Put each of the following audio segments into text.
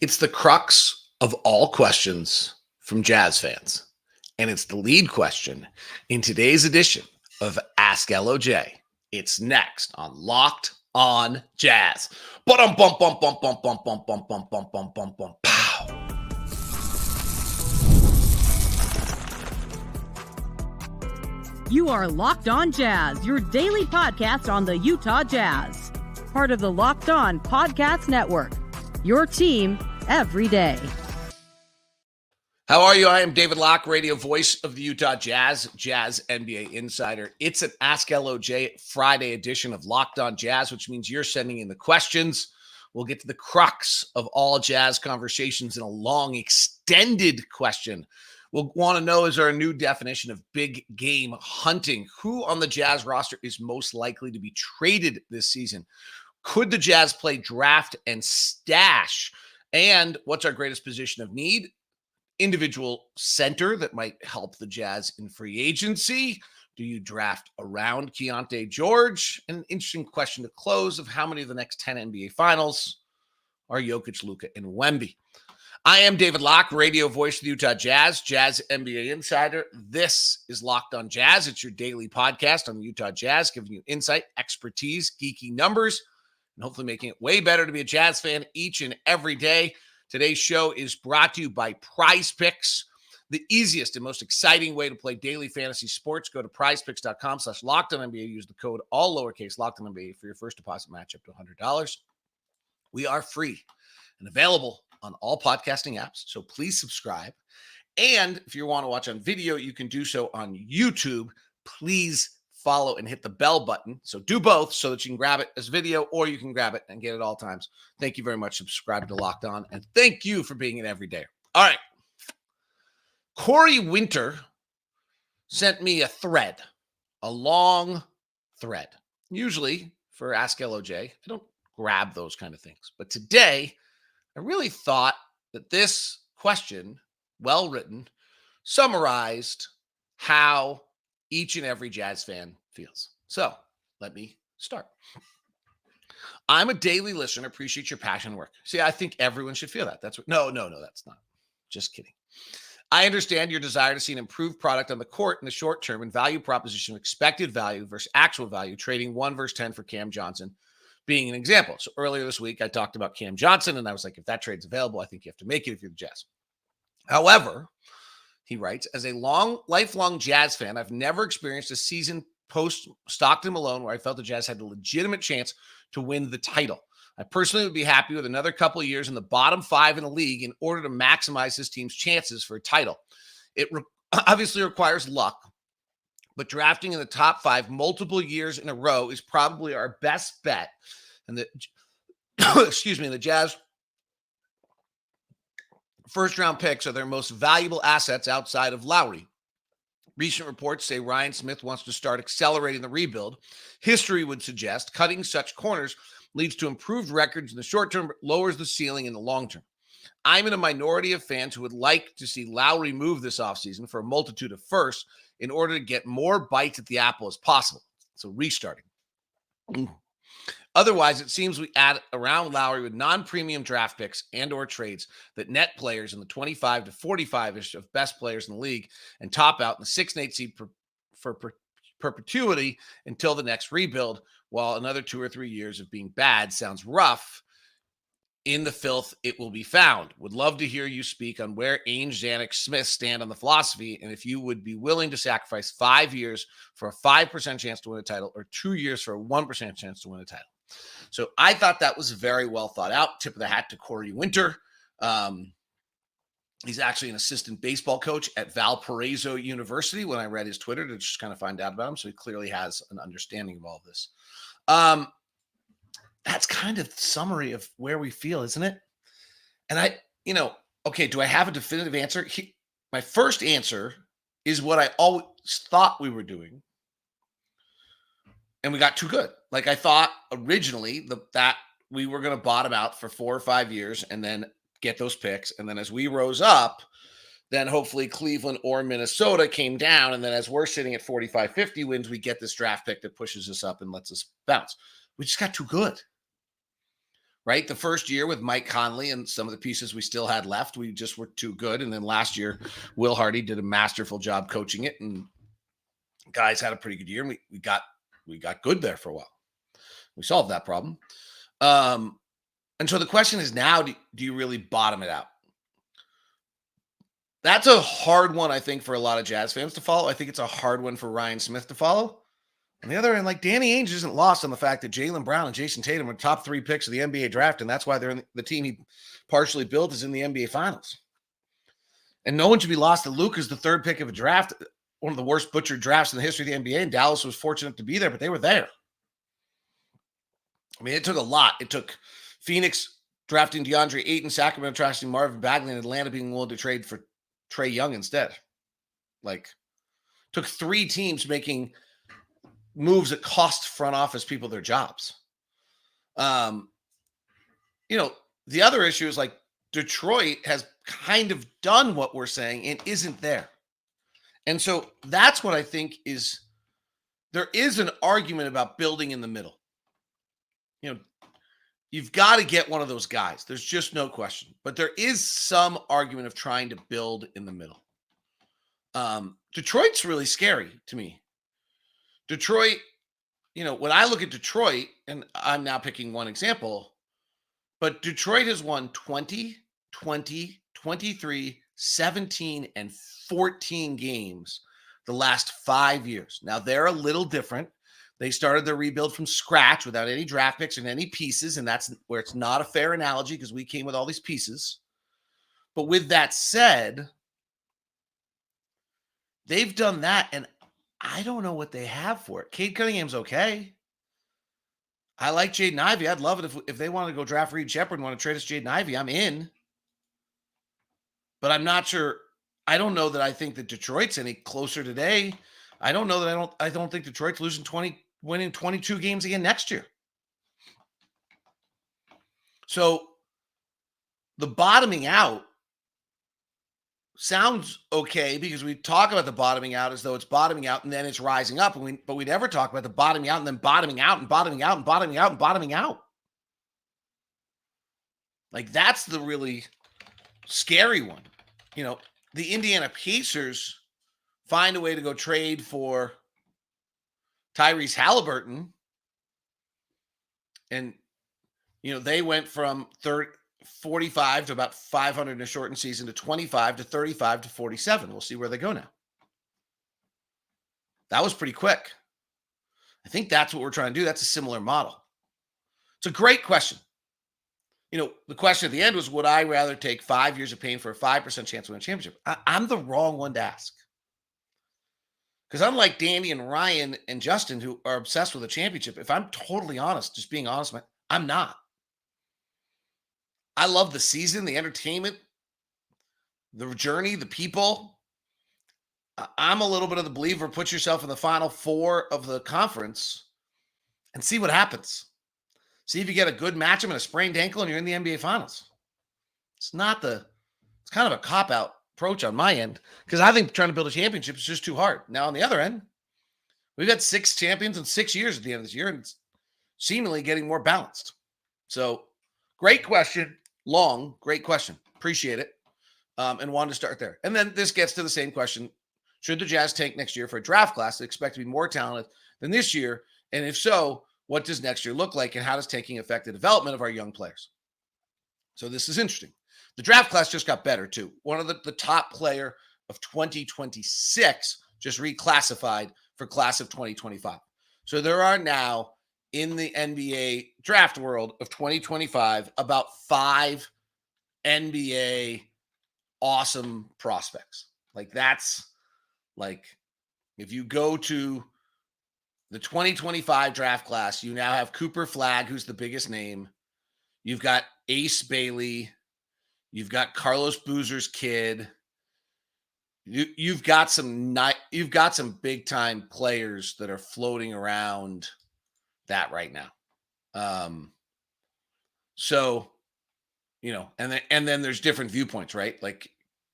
It's the crux of all questions from Jazz fans. And it's the lead question in today's edition of Ask LOJ. It's next on Locked on Jazz. Bum bum bum bum bum bum bum bum bum bum bum bum bum pow. You are Locked on Jazz, your daily podcast on the Utah Jazz. Part of the Locked on Podcast Network. Your team every day. How are you? I am David Locke, radio voice of the Utah Jazz, Jazz NBA insider. It's an Ask LOJ Friday edition of Locked on Jazz, which means you're sending in the questions. We'll get to the crux of all Jazz conversations in a long, extended question. We'll want to know, is there a new definition of big game hunting? Who on the Jazz roster is most likely to be traded this season? Could the Jazz play draft and stash? And what's our greatest position of need? Individual center that might help the Jazz in free agency. Do you draft around Keontae George? An interesting question to close of how many of the next 10 NBA finals are Jokic, Luka, and Wemby. I am David Locke, radio voice of the Utah Jazz, Jazz NBA insider. This is Locked on Jazz. It's your daily podcast on the Utah Jazz, giving you insight, expertise, geeky numbers, and hopefully making it way better to be a Jazz fan each and every day. Today's show is brought to you by Prize Picks, the easiest and most exciting way to play daily fantasy sports. Go to prizepicks.com/LockedOnNBA. Use the code all lowercase LockedOnNBA for your first deposit match up to $100. We are free and available on all podcasting apps, so please subscribe. And if you want to watch on video, you can do so on YouTube. Please follow and hit the bell button. So do both so that you can grab it as video or you can grab it and get it all times. Thank you very much. Subscribe to Locked On. And thank you for being an everyday. All right. Corey Winter sent me a thread, a long thread. Usually for Ask LOJ, I don't grab those kind of things. But today, I really thought that this question, well written, summarized how each and every Jazz fan feels. So let me start. I'm a daily listener. Appreciate your passion and work. See, I think everyone should feel that. That's what. No, that's not. Just kidding. I understand your desire to see an improved product on the court in the short term and value proposition of expected value versus actual value, trading 1 versus 10 for Cam Johnson being an example. So earlier this week, I talked about Cam Johnson, and I was like, if that trade's available, I think you have to make it if you're the Jazz. However, he writes, as a lifelong Jazz fan, I've never experienced a season post Stockton Malone where I felt the Jazz had a legitimate chance to win the title. I personally would be happy with another couple of years in the bottom 5 in the league in order to maximize his team's chances for a title. It obviously requires luck, but drafting in the top 5 multiple years in a row is probably our best bet. And the the Jazz first-round picks are their most valuable assets outside of Lowry. Recent reports say Ryan Smith wants to start accelerating the rebuild. History would suggest cutting such corners leads to improved records in the short term, but lowers the ceiling in the long term. I'm in a minority of fans who would like to see Lowry move this offseason for a multitude of firsts in order to get more bites at the apple as possible. So restarting. Otherwise, it seems we add around Lowry with non-premium draft picks and or trades that net players in the 25 to 45-ish of best players in the league and top out in the 6 and 8 seed for perpetuity until the next rebuild, while another 2 or 3 years of being bad sounds rough. In the filth, it will be found. Would love to hear you speak on where Ainge, Zanuck, Smith stand on the philosophy, and if you would be willing to sacrifice 5 years for a 5% chance to win a title or 2 years for a 1% chance to win a title. So I thought that was very well thought out. Tip of the hat to Corey Winter. He's actually an assistant baseball coach at Valparaiso University when I read his Twitter to just kind of find out about him. So he clearly has an understanding of all of this. That's kind of the summary of where we feel, isn't it? And okay, do I have a definitive answer? My first answer is what I always thought we were doing. And we got too good. Like I thought originally that we were going to bottom out for 4 or 5 years and then get those picks. And then as we rose up, then hopefully Cleveland or Minnesota came down. And then as we're sitting at 45, 50 wins, we get this draft pick that pushes us up and lets us bounce. We just got too good. right? The first year with Mike Conley and some of the pieces we still had left, we just were too good. And then last year, Will Hardy did a masterful job coaching it, and guys had a pretty good year. And we got good there for a while. We solved that problem. And so the question is now, do you really bottom it out? That's a hard one, I think, for a lot of Jazz fans to follow. I think it's a hard one for Ryan Smith to follow. On the other end, like, Danny Ainge isn't lost on the fact that Jaylen Brown and Jason Tatum are top 3 picks of the NBA draft, and that's why they're in the team he partially built is in the NBA Finals. And no one should be lost that Luka is the 3rd pick of a draft, one of the worst butchered drafts in the history of the NBA, and Dallas was fortunate to be there, but they were there. I mean, it took a lot. It took Phoenix drafting DeAndre Ayton, Sacramento drafting Marvin Bagley, and Atlanta being willing to trade for Trae Young instead. Like, took 3 teams making moves that cost front office people their jobs. The other issue is, like, Detroit has kind of done what we're saying and isn't there. And so that's what I think is, there is an argument about building in the middle. You've got to get one of those guys. There's just no question. But there is some argument of trying to build in the middle. Detroit's really scary to me. Detroit, when I look at Detroit, and I'm now picking one example, but Detroit has won 20, 20, 23, 17, and 14 games the last 5 years. Now, they're a little different. They started their rebuild from scratch without any draft picks and any pieces, and that's where it's not a fair analogy because we came with all these pieces. But with that said, they've done that, and I don't know what they have for it. Cade Cunningham's okay. I like Jaden Ivey. I'd love it if they want to go draft Reed Shepherd and want to trade us Jaden Ivey. I'm in. But I'm not sure. I don't know that I think that Detroit's any closer today. I don't know that I don't think Detroit's winning 22 games again next year. So the bottoming out sounds okay because we talk about the bottoming out as though it's bottoming out and then it's rising up. But we never talk about the bottoming out and then bottoming out and bottoming out and bottoming out and bottoming out. Like, that's the really scary one. The Indiana Pacers find a way to go trade for Tyrese Halliburton. And, they went from 45 to about 500 in a shortened season to 25 to 35 to 47. We'll see where they go now. That was pretty quick. I think that's what we're trying to do. That's a similar model. It's a great question. The question at the end was, would I rather take 5 years of pain for a 5% chance to win a championship? I'm the wrong one to ask. Because unlike Danny and Ryan and Justin, who are obsessed with a championship, if I'm totally honest, just being honest, I'm not. I love the season, the entertainment, the journey, the people. I'm a little bit of the believer, put yourself in the Final Four of the conference and see what happens. See if you get a good matchup and a sprained ankle and you're in the NBA Finals. It's kind of a cop-out approach on my end because I think trying to build a championship is just too hard. Now, on the other end, we've got 6 champions in 6 years at the end of this year, and it's seemingly getting more balanced. So, great question. Long, great question. Appreciate it. And wanted to start there. And then this gets to the same question. Should the Jazz tank next year for a draft class that expect to be more talented than this year? And if so, what does next year look like? And how does tanking affect the development of our young players? So this is interesting. The draft class just got better too. One of the top player of 2026 just reclassified for class of 2025. So there are now in the NBA draft world of 2025 about 5 NBA awesome prospects. Like, that's like, if you go to the 2025 draft class, you now have Cooper Flagg, who's the biggest name. You've got Ace Bailey. You've got Carlos Boozer's kid. You've got some big time players that are floating around that right now. So, and then there's different viewpoints, right? Like,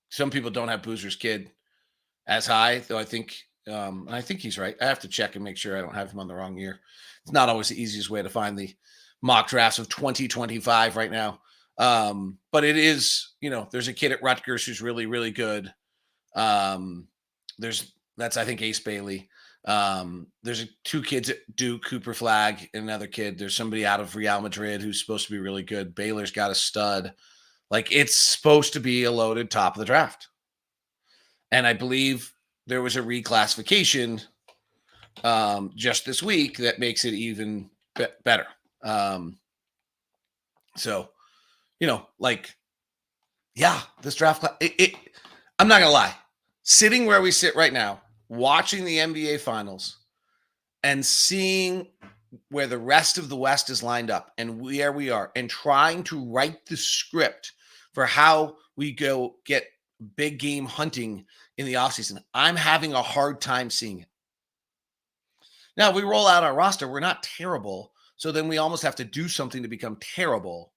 some people don't have Boozer's kid as high, though I think he's right. I have to check and make sure I don't have him on the wrong year. It's not always the easiest way to find the mock drafts of 2025 right now. But it is, there's a kid at Rutgers who's really, really good. That's I think Ace Bailey. There's two kids at Duke, Cooper Flagg, and another kid. There's somebody out of Real Madrid who's supposed to be really good. Baylor's got a stud. Like, it's supposed to be a loaded top of the draft. And I believe there was a reclassification just this week that makes it even better. So, this draft class, I'm not going to lie. Sitting where we sit right now, watching the NBA Finals and seeing where the rest of the West is lined up and where we are and trying to write the script for how we go get big game hunting in the offseason, I'm having a hard time seeing it. Now, we roll out our roster. We're not terrible. So then we almost have to do something to become terrible.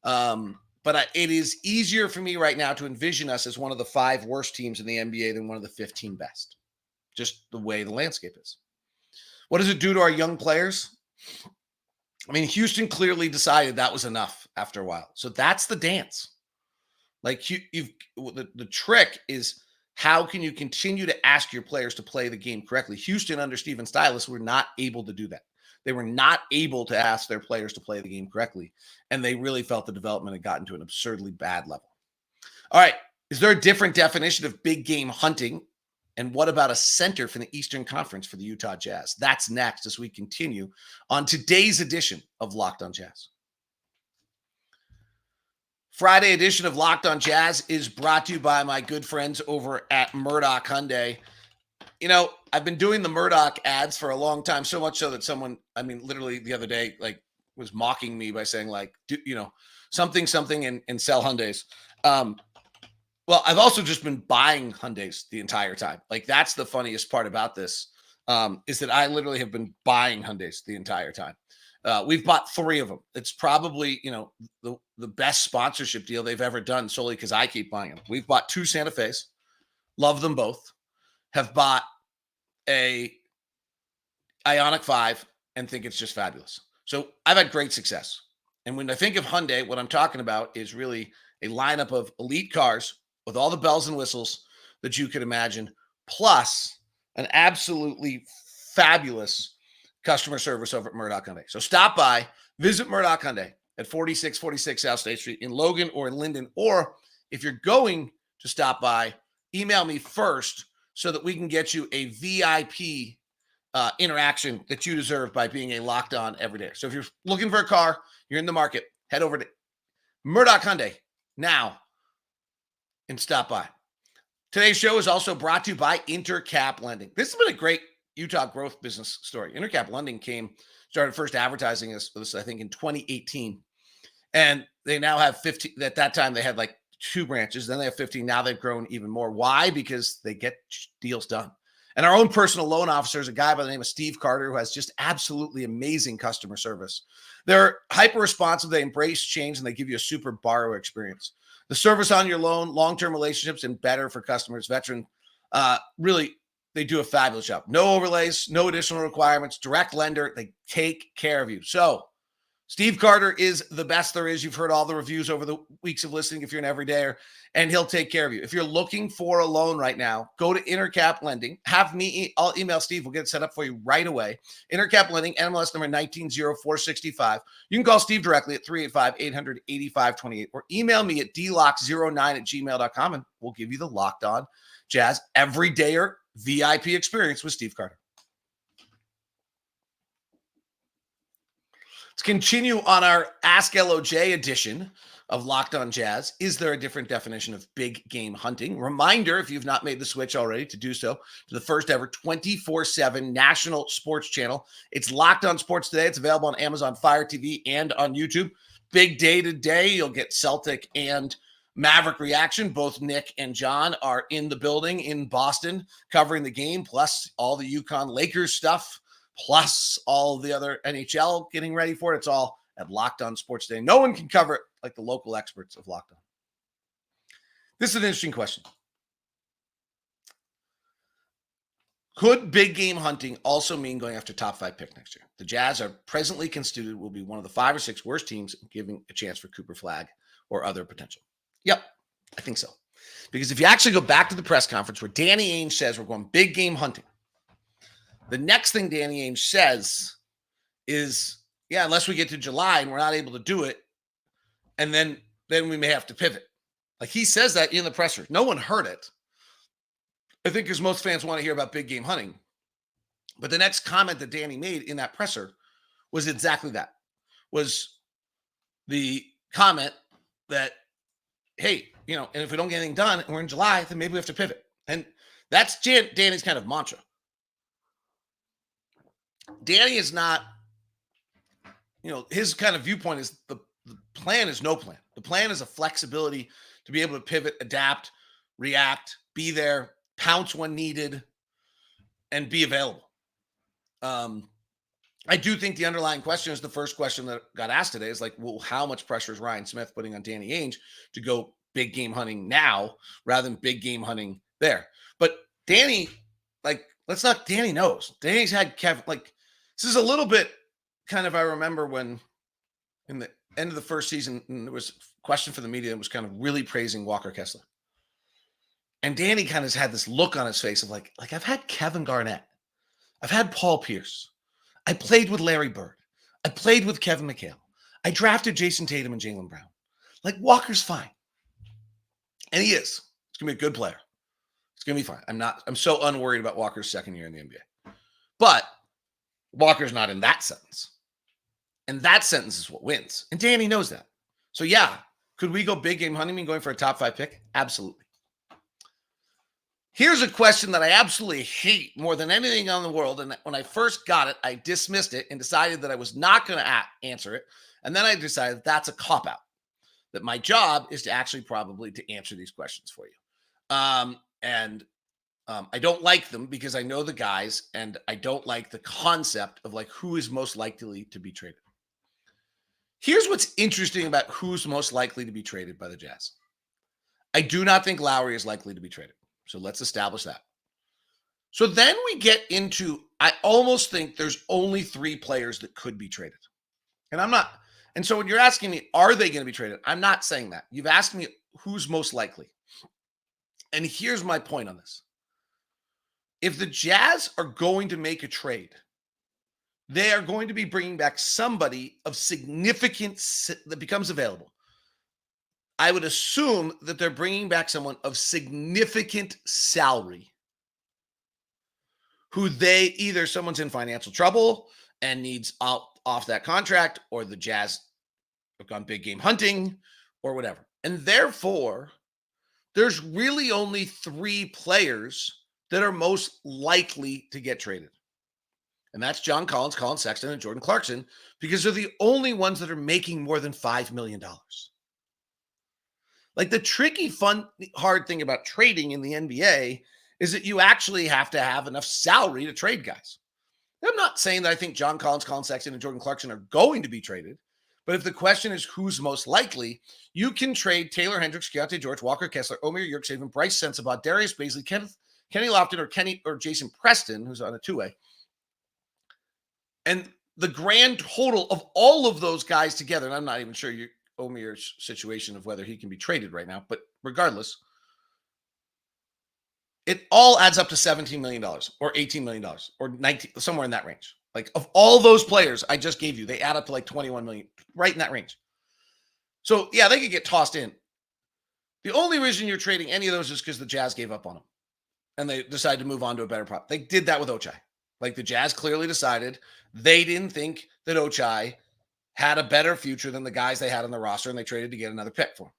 But it is easier for me right now to envision us as one of the 5 worst teams in the NBA than one of the 15 best. Just the way the landscape is. What does it do to our young players? I mean, Houston clearly decided that was enough after a while. So that's the dance. Like, the trick is, how can you continue to ask your players to play the game correctly? Houston, under Steven Silas, were not able to do that. They were not able to ask their players to play the game correctly, and they really felt the development had gotten to an absurdly bad level. All right, is there a different definition of big game hunting? And what about a center for the Eastern Conference for the Utah Jazz? That's next as we continue on today's edition of Locked on Jazz. Friday edition of Locked on Jazz is brought to you by my good friends over at Murdoch Hyundai. I've been doing the Murdoch ads for a long time, so much so that someone, literally the other day, was mocking me by saying, something and sell Hyundais. Well, I've also just been buying Hyundais the entire time. That's the funniest part about this, is that I literally have been buying Hyundais the entire time. We've bought 3 of them. It's probably, the best sponsorship deal they've ever done, solely because I keep buying them. We've bought 2 Santa Fe's, love them both, have bought a Ioniq 5 and think it's just fabulous. So I've had great success. And when I think of Hyundai, what I'm talking about is really a lineup of elite cars with all the bells and whistles that you could imagine, plus an absolutely fabulous customer service over at Murdoch Hyundai. So stop by, visit Murdoch Hyundai at 4646 South State Street in Logan or in Linden. Or if you're going to stop by, email me first so that we can get you a VIP interaction that you deserve by being a Locked On Everyday. So if you're looking for a car, you're in the market, head over to Murdoch Hyundai now and stop by. Today's show is also brought to you by Intercap Lending. This has been a great Utah growth business story. Intercap Lending started first advertising this, I think, in 2018. And they now have 15. At that time, they had 2 branches. Then they have 15. Now they've grown even more. Why? Because they get deals done. And our own personal loan officer is a guy by the name of Steve Carter, who has just absolutely amazing customer service. They're hyper responsive. They embrace change, and they give you a super borrower experience. The service on your loan, long-term relationships, and better for customers, veteran, really, they do a fabulous job. No overlays, no additional requirements, direct lender. They take care of you. So Steve Carter is the best there is. You've heard all the reviews over the weeks of listening if you're an everydayer, and he'll take care of you. If you're looking for a loan right now, go to Intercap Lending. I'll email Steve. We'll get it set up for you right away. Intercap Lending, NMLS number 190465. You can call Steve directly at 385-800-8528 or email me at dlock09@gmail.com, and we'll give you the Locked On Jazz everydayer VIP experience with Steve Carter. Let's continue on our Ask LOJ edition of Locked on Jazz. Is there a different definition of big game hunting? Reminder, if you've not made the switch already, to do so to the first ever 24/7 national sports channel. It's Locked on Sports Today. It's available on Amazon Fire TV and on YouTube. Big day today. You'll get Celtic and Maverick reaction. Both Nick and John are in the building in Boston covering the game, plus all the UConn Lakers stuff, plus all the other NHL getting ready for it. It's all at Locked On Sports Today. No one can cover it like the local experts of Locked On. This is an interesting question. Could big game hunting also mean going after top 5 pick next year? The Jazz are presently constituted will be one of the 5 or 6 worst teams, giving a chance for Cooper Flag or other potential. Yep, I think so. Because if you actually go back to the press conference where Danny Ainge says we're going big game hunting, the next thing Danny Ainge says is, yeah, unless we get to July and we're not able to do it, and then we may have to pivot. Like he says that in the presser. No one heard it. I think because most fans want to hear about big game hunting. But the next comment that Danny made in that presser was exactly that. Was the comment that, hey, and if we don't get anything done and we're in July, then maybe we have to pivot. And that's Danny's kind of mantra. Danny is not, his kind of viewpoint is the plan is no plan. The plan is a flexibility to be able to pivot, adapt, react, be there, pounce when needed, and be available. I do think the underlying question is the first question that got asked today is like, well, how much pressure is Ryan Smith putting on Danny Ainge to go big game hunting now rather than big game hunting there? But Danny, Danny knows. Danny's had Kevin, this is a little bit kind of, I remember when in the end of the first season, there was a question for the media that was kind of really praising Walker Kessler. And Danny kind of had this look on his face of like I've had Kevin Garnett. I've had Paul Pierce. I played with Larry Bird. I played with Kevin McHale. I drafted Jason Tatum and Jaylen Brown. Walker's fine. And he is. He's going to be a good player. It's going to be fine. I'm so unworried about Walker's second year in the NBA. But Walker's not in that sentence. And that sentence is what wins. And Danny knows that. So yeah, could we go big game hunting, going for a top 5 pick? Absolutely. Here's a question that I absolutely hate more than anything in the world. And when I first got it, I dismissed it and decided that I was not going to answer it. And then I decided that's a cop-out, that my job is to actually probably to answer these questions for you. I don't like them because I know the guys and I don't like the concept of who is most likely to be traded. Here's what's interesting about who's most likely to be traded by the Jazz. I do not think Lowry is likely to be traded. So let's establish that. So then we get into, I almost think there's only 3 players that could be traded. And I'm not. And so when you're asking me, are they going to be traded? I'm not saying that. You've asked me who's most likely. And here's my point on this. If the Jazz are going to make a trade, they are going to be bringing back somebody of significance that becomes available. I would assume that they're bringing back someone of significant salary who either someone's in financial trouble and needs off that contract, or the Jazz have gone big game hunting or whatever. And therefore, there's really only 3 players that are most likely to get traded. And that's John Collins, Colin Sexton, and Jordan Clarkson, because they're the only ones that are making more than $5 million. The tricky, fun, hard thing about trading in the NBA is that you actually have to have enough salary to trade guys. I'm not saying that I think John Collins, Colin Sexton, and Jordan Clarkson are going to be traded, but if the question is who's most likely, you can trade Taylor Hendricks, Keontae George, Walker Kessler, Omer Yurtseven, Brice Sensabaugh, Darius Baisley, Kenny Lofton, or Jason Preston, who's on a 2-way. And the grand total of all of those guys together, and I'm not even sure Omer's situation of whether he can be traded right now, but regardless, it all adds up to $17 million or $18 million or 19, somewhere in that range. Of all those players I just gave you, they add up to 21 million, right in that range. So yeah, they could get tossed in. The only reason you're trading any of those is because the Jazz gave up on them and they decided to move on to a better product. They did that with Ochai. The Jazz clearly decided they didn't think that Ochai had a better future than the guys they had on the roster, and they traded to get another pick for him.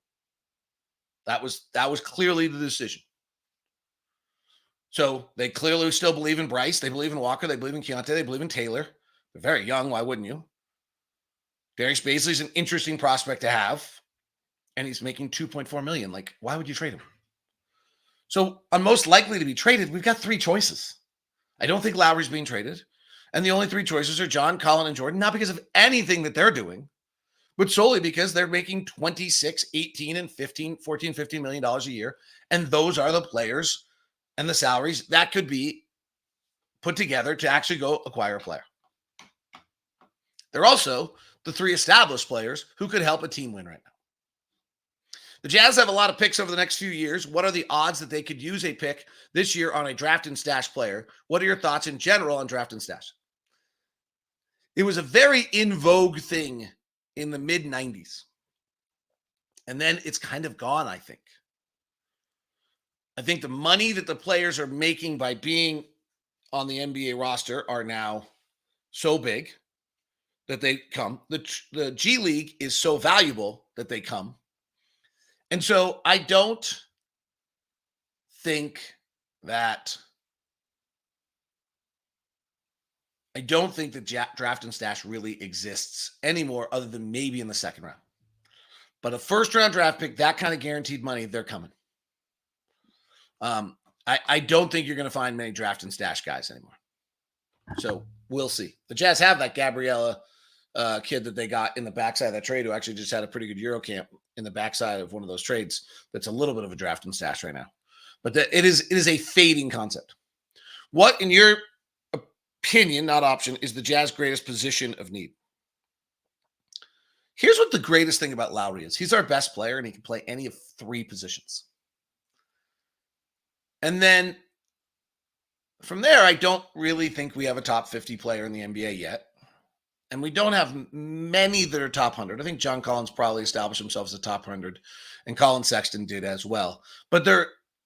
That was clearly the decision. So they clearly still believe in Brice. They believe in Walker. They believe in Keontae. They believe in Taylor. They're very young. Why wouldn't you? Darius Baisley is an interesting prospect to have, and he's making $2.4 million. Why would you trade him? So on most likely to be traded, we've got 3 choices. I don't think Lowry's being traded. And the only 3 choices are John, Colin, and Jordan, not because of anything that they're doing, but solely because they're making 26, 18, and 15, 14, $15 million a year. And those are the players and the salaries that could be put together to actually go acquire a player. They're also the 3 established players who could help a team win right now. The Jazz have a lot of picks over the next few years. What are the odds that they could use a pick this year on a draft and stash player? What are your thoughts in general on draft and stash? It was a very in vogue thing in the mid 90s. And then it's kind of gone, I think. I think the money that the players are making by being on the NBA roster are now so big that they come. The G League is so valuable that they come. And so I don't think that draft and stash really exists anymore other than maybe in the second round. But a first round draft pick, that kind of guaranteed money, they're coming. I don't think you're going to find many draft and stash guys anymore. So we'll see. The Jazz have that Gabriella kid that they got in the backside of that trade who actually just had a pretty good Euro camp in the backside of one of those trades. That's a little bit of a draft and stash right now. But it is a fading concept. What, in your opinion, not option, is the Jazz greatest position of need? Here's what the greatest thing about Lowry is. He's our best player, and he can play any of 3 positions. And then from there, I don't really think we have a top 50 player in the NBA yet. And we don't have many that are top 100. I think John Collins probably established himself as a top 100, and Colin Sexton did as well. But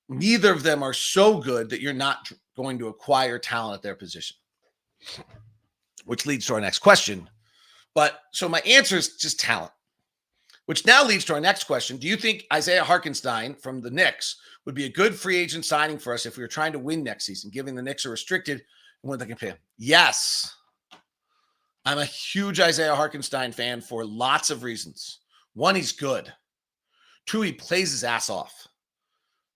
neither of them are so good that you're not going to acquire talent at their position, which leads to our next question. But so my answer is just talent, which now leads to our next question. Do you think Isaiah Hartenstein from the Knicks would be a good free agent signing for us if we were trying to win next season, given the Knicks are restricted and what they can pay him? Yes. I'm a huge Isaiah Hartenstein fan for lots of reasons. 1, he's good. 2, he plays his ass off.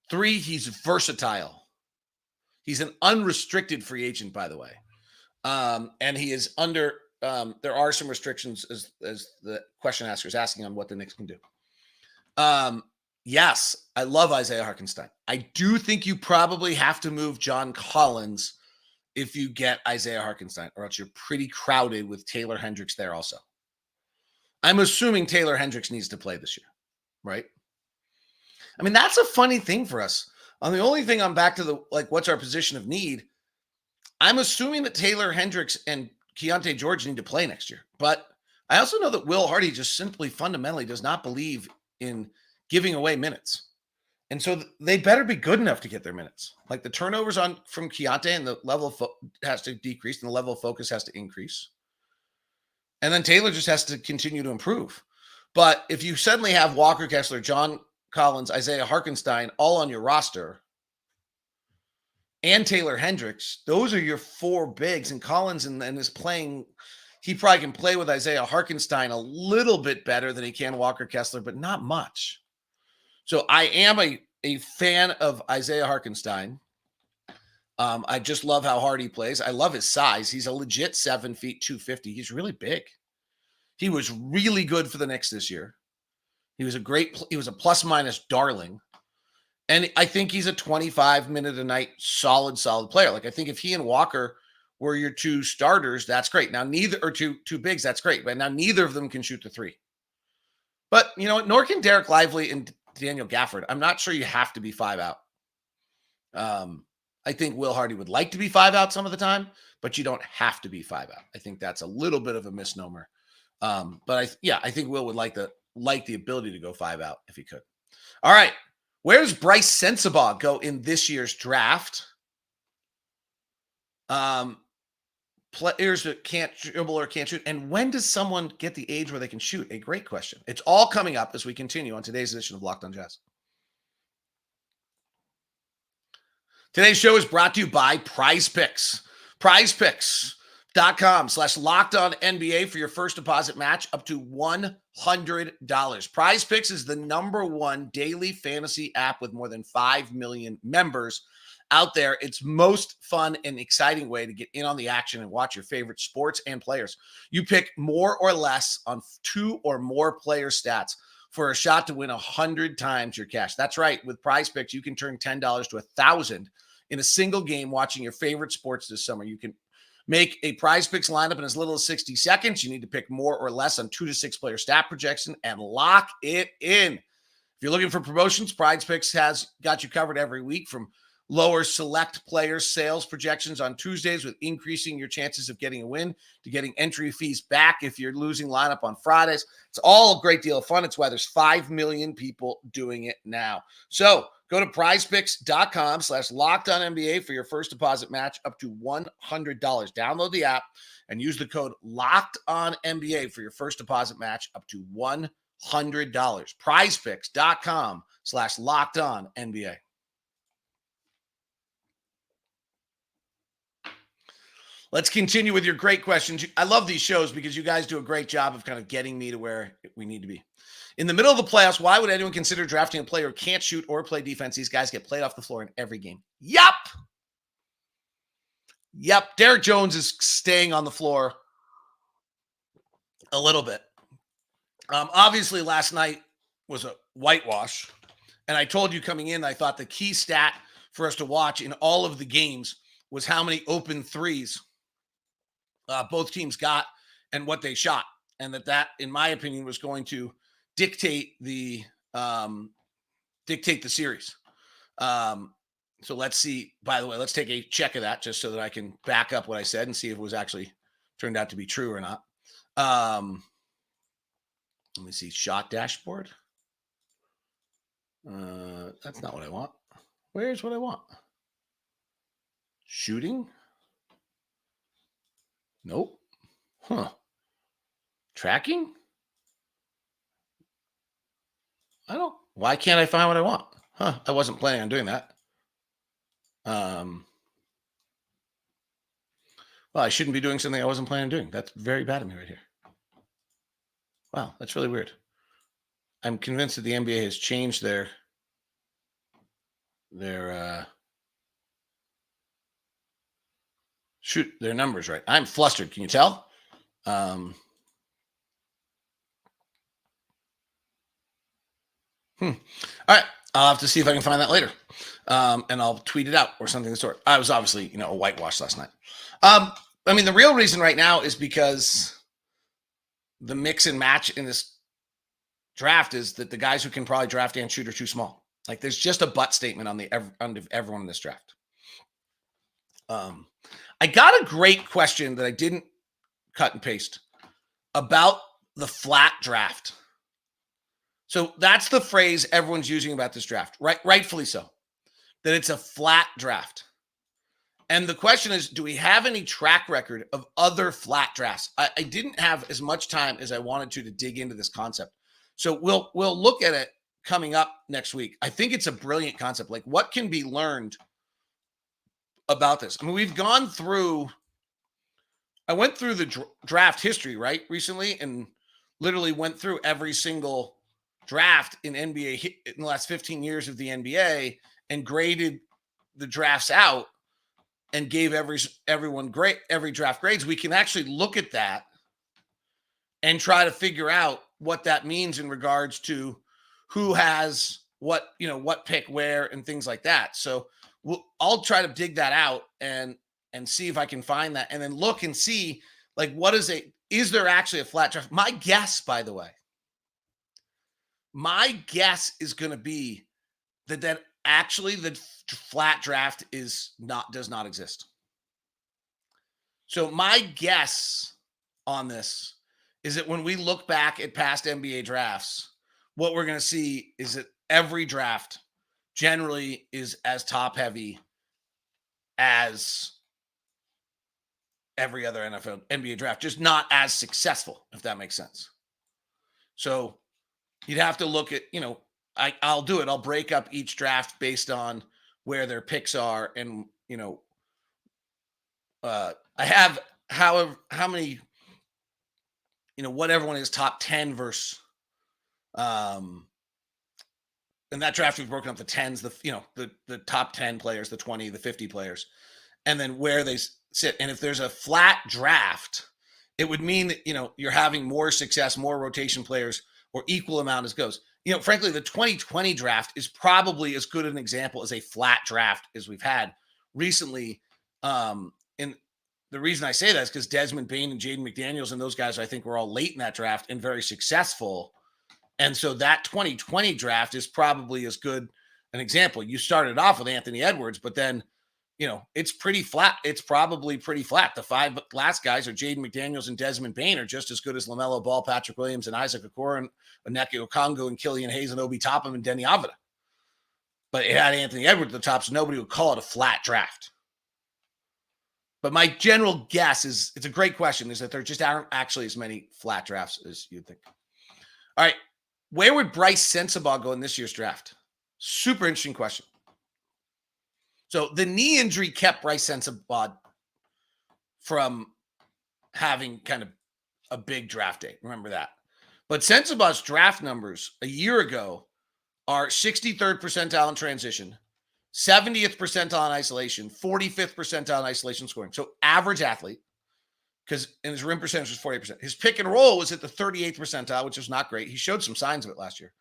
3, he's versatile. He's an unrestricted free agent, by the way. And he is under, there are some restrictions as the question asker is asking on what the Knicks can do. Yes, I love Isaiah Hartenstein. I do think you probably have to move John Collins if you get Isaiah Hartenstein, or else you're pretty crowded with Taylor Hendricks there also. I'm assuming Taylor Hendricks needs to play this year, right? I mean, that's a funny thing for us. The only thing I'm back to what's our position of need? I'm assuming that Taylor Hendricks and Keontae George need to play next year. But I also know that Will Hardy just simply fundamentally does not believe in giving away minutes. And so they better be good enough to get their minutes. Like the turnovers from Keontae and the level of has to decrease and the level of focus has to increase. And then Taylor just has to continue to improve. But if you suddenly have Walker Kessler, John Collins, Isaiah Hartenstein all on your roster, and Taylor Hendricks, those are your 4 bigs. And Collins and is playing, he probably can play with Isaiah Hartenstein a little bit better than he can Walker Kessler, but not much. So I am a fan of Isaiah Hartenstein. I just love how hard he plays. I love his size. He's a legit 7 feet, 250. He's really big. He was really good for the Knicks this year. He was a plus minus darling. And I think he's a 25-minute a night solid player. Like I think if he and Walker were your 2 starters, that's great. Now two bigs, that's great. But now neither of them can shoot the 3. But you know what? Nor can Derek Lively and Daniel Gafford. I'm not sure you have to be 5 out. I think Will Hardy would like to be 5 out some of the time, but you don't have to be 5 out. I think that's a little bit of a misnomer. But I think Will would like the ability to go 5 out if he could. All right. Where does Brice Sensabaugh go in this year's draft? Players that can't dribble or can't shoot. And when does someone get the age where they can shoot? A great question. It's all coming up as we continue on today's edition of Locked On Jazz. Today's show is brought to you by Prize Picks. PrizePicks.com/LockedOnNBA for your first deposit match up to $100. Prize Picks is the #1 daily fantasy app with more than 5 million members out there. It's most fun and exciting way to get in on the action and watch your favorite sports and players. You pick more or less on 2 or more player stats for a shot to win 100 times your cash. That's right. With Prize Picks, you can turn $10 to $1,000 in a single game watching your favorite sports this summer. You can make a Prize Picks lineup in as little as 60 seconds. You need to pick more or less on 2 to 6 player stat projection and lock it in. If you're looking for promotions, Prize Picks has got you covered every week, from lower select players sales projections on Tuesdays with increasing your chances of getting a win to getting entry fees back if you're losing lineup on Fridays. It's all a great deal of fun. It's why there's 5 million people doing it now. So go to prizepicks.com/LockedOnNBA for your first deposit match up to $100. Download the app and use the code LockedOnNBA for your first deposit match up to $100. prizepicks.com/LockedOnNBA. Let's continue with your great questions. I love these shows because you guys do a great job of kind of getting me to where we need to be. In the middle of the playoffs, why would anyone consider drafting a player who can't shoot or play defense? These guys get played off the floor in every game. Yep. Derek Jones is staying on the floor a little bit. Obviously, last night was a whitewash. And I told you coming in, I thought the key stat for us to watch in all of the games was how many open threes both teams got and what they shot. And that, in my opinion, was going to dictate the series. So let's see, by the way, let's take a check of that just so that I can back up what I said and see if it was actually turned out to be true or not. Let me see, shot dashboard. That's not what I want. Where's what I want? Shooting? Nope. Tracking? Why can't I find what I want? I wasn't planning on doing that. Well, I shouldn't be doing something I wasn't planning on doing. That's very bad of me right here. Wow, that's really weird. I'm convinced that the NBA has changed their numbers, right? I'm flustered. Can you tell? All right. I'll have to see if I can find that later. And I'll tweet it out or something of the sort. I was obviously, a whitewash last night. The real reason right now is because the mix and match in this draft is that the guys who can probably draft and shoot are too small. Like, there's just a butt statement on everyone in this draft. I got a great question that I didn't cut and paste about the flat draft. So that's the phrase everyone's using about this draft, right? Rightfully so, that it's a flat draft. And the question is, do we have any track record of other flat drafts? I didn't have as much time as I wanted to dig into this concept. So we'll look at it coming up next week. I think it's a brilliant concept. Like, what can be learned about this? I mean, we've gone through, I went through the draft history, right, recently, and literally went through every single draft in NBA in the last 15 years of the NBA and graded the drafts out and gave everyone every draft grades. We can actually look at that and try to figure out what that means in regards to who has what, what pick where and things like that. So I'll try to dig that out and see if I can find that, and then look and see, like, is there actually a flat draft? My guess, by the way, is going to be that actually the flat draft does not exist. So my guess on this is that when we look back at past NBA drafts, what we're going to see is that every draft generally is as top heavy as every other NBA draft, just not as successful, if that makes sense. So you'd have to look at, I'll do it. I'll break up each draft based on where their picks are. And, I have how many, what everyone is top 10 versus, and that draft was broken up the 10s, the top 10 players, the 20, the 50 players, and then where they sit. And if there's a flat draft, it would mean that, you're having more success, more rotation players, or equal amount as goes. Frankly, the 2020 draft is probably as good an example as a flat draft as we've had, recently. And the reason I say that is because Desmond Bane and Jaden McDaniels and those guys, I think, were all late in that draft and very successful. And so that 2020 draft is probably as good an example. You started off with Anthony Edwards, but then, it's pretty flat. It's probably pretty flat. The 5 last guys are Jaden McDaniels and Desmond Bane are just as good as LaMelo Ball, Patrick Williams, and Isaac Okoro, and Onyeka Okongwu, and Killian Hayes, and Obi Toppin, and Denny Avila. But it had Anthony Edwards at the top, so nobody would call it a flat draft. But my general guess is, it's a great question, is that there just aren't actually as many flat drafts as you'd think. All right. Where would Brice Sensabaugh go in this year's draft? Super interesting question. So the knee injury kept Brice Sensabaugh from having kind of a big draft day. Remember that. But Sensabaugh's draft numbers a year ago are 63rd percentile in transition, 70th percentile in isolation, 45th percentile in isolation scoring. So average athlete, and his rim percentage was 48%. His pick and roll was at the 38th percentile, which is not great. He showed some signs of it last year.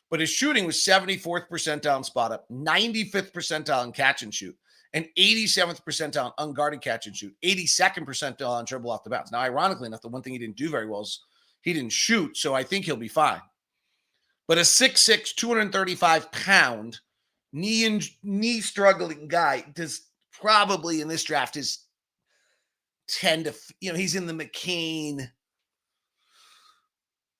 But his shooting was 74th percentile in spot up, 95th percentile in catch and shoot, and 87th percentile in unguarded catch and shoot, 82nd percentile on dribble off the bounce. Now, ironically enough, the one thing he didn't do very well is he didn't shoot, so I think he'll be fine. But a 6'6", 235-pound, knee struggling guy does probably in this draft is tend to, he's in the McCain,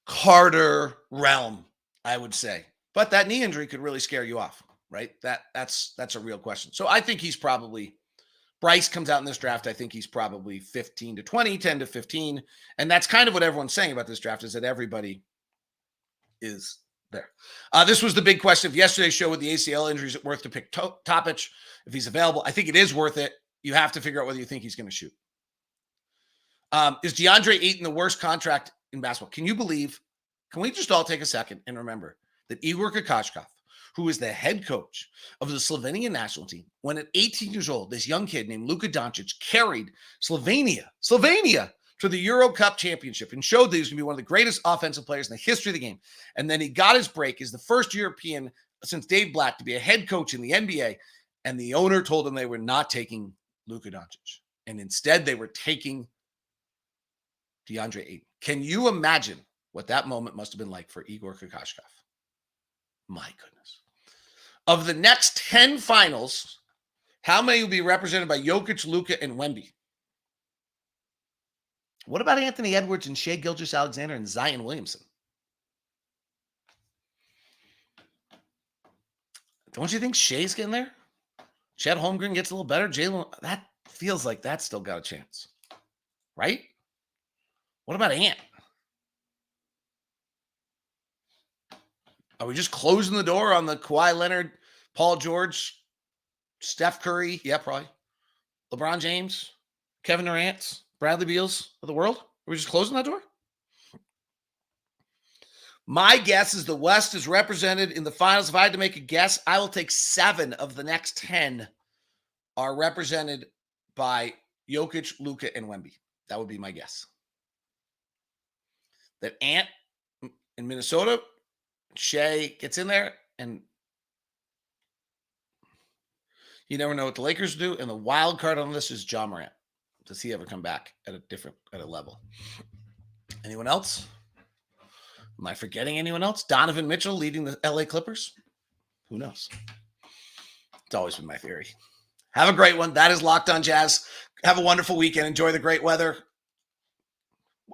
Carter realm, I would say. But that knee injury could really scare you off, right? That's a real question. So I think he's probably, Brice comes out in this draft, I think he's probably 15 to 20, 10 to 15. And that's kind of what everyone's saying about this draft, is that everybody is there. This was the big question of yesterday's show with the ACL injuries. Is it worth to pick Topic if he's available? I think it is worth it. You have to figure out whether you think he's going to shoot. Is DeAndre Ayton the worst contract in basketball? Can we just all take a second and remember that Igor Kokoshkov, who is the head coach of the Slovenian national team, when at 18 years old, this young kid named Luka Doncic carried Slovenia to the Euro Cup championship and showed that he was going to be one of the greatest offensive players in the history of the game. And then he got his break as the first European since Dave Blatt to be a head coach in the NBA. And the owner told him they were not taking Luka Doncic. And instead they were taking DeAndre Ayton. Can you imagine what that moment must have been like for Igor Kokoshkov? My goodness. Of the next 10 finals, how many will be represented by Jokic, Luka, and Wemby? What about Anthony Edwards and Shai Gilgeous-Alexander and Zion Williamson? Don't you think Shai's getting there? Chet Holmgren gets a little better. Jalen, that feels like that's still got a chance. Right? What about Ant? Are we just closing the door on the Kawhi Leonard, Paul George, Steph Curry? Yeah, probably. LeBron James, Kevin Durant, Bradley Beals of the world? Are we just closing that door? My guess is the West is represented in the finals. If I had to make a guess, I will take 7 of the next 10 are represented by Jokic, Luka, and Wemby. That would be my guess. That Ant in Minnesota, Shai gets in there, and you never know what the Lakers do. And the wild card on this is Ja Morant. Does he ever come back at a level? Anyone else? Am I forgetting anyone else? Donovan Mitchell leading the LA Clippers? Who knows? It's always been my theory. Have a great one. That is Locked On Jazz. Have a wonderful weekend. Enjoy the great weather.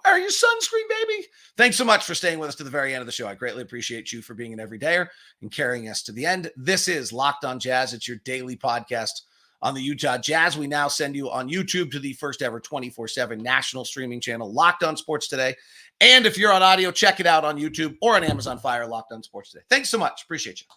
Wear your sunscreen, baby. Thanks so much for staying with us to the very end of the show. I greatly appreciate you for being an everydayer and carrying us to the end. This is Locked On Jazz. It's your daily podcast on the Utah Jazz. We now send you on YouTube to the first ever 24/7 national streaming channel, Locked On Sports Today. And if you're on audio, check it out on YouTube or on Amazon Fire, Locked On Sports Today. Thanks so much. Appreciate you.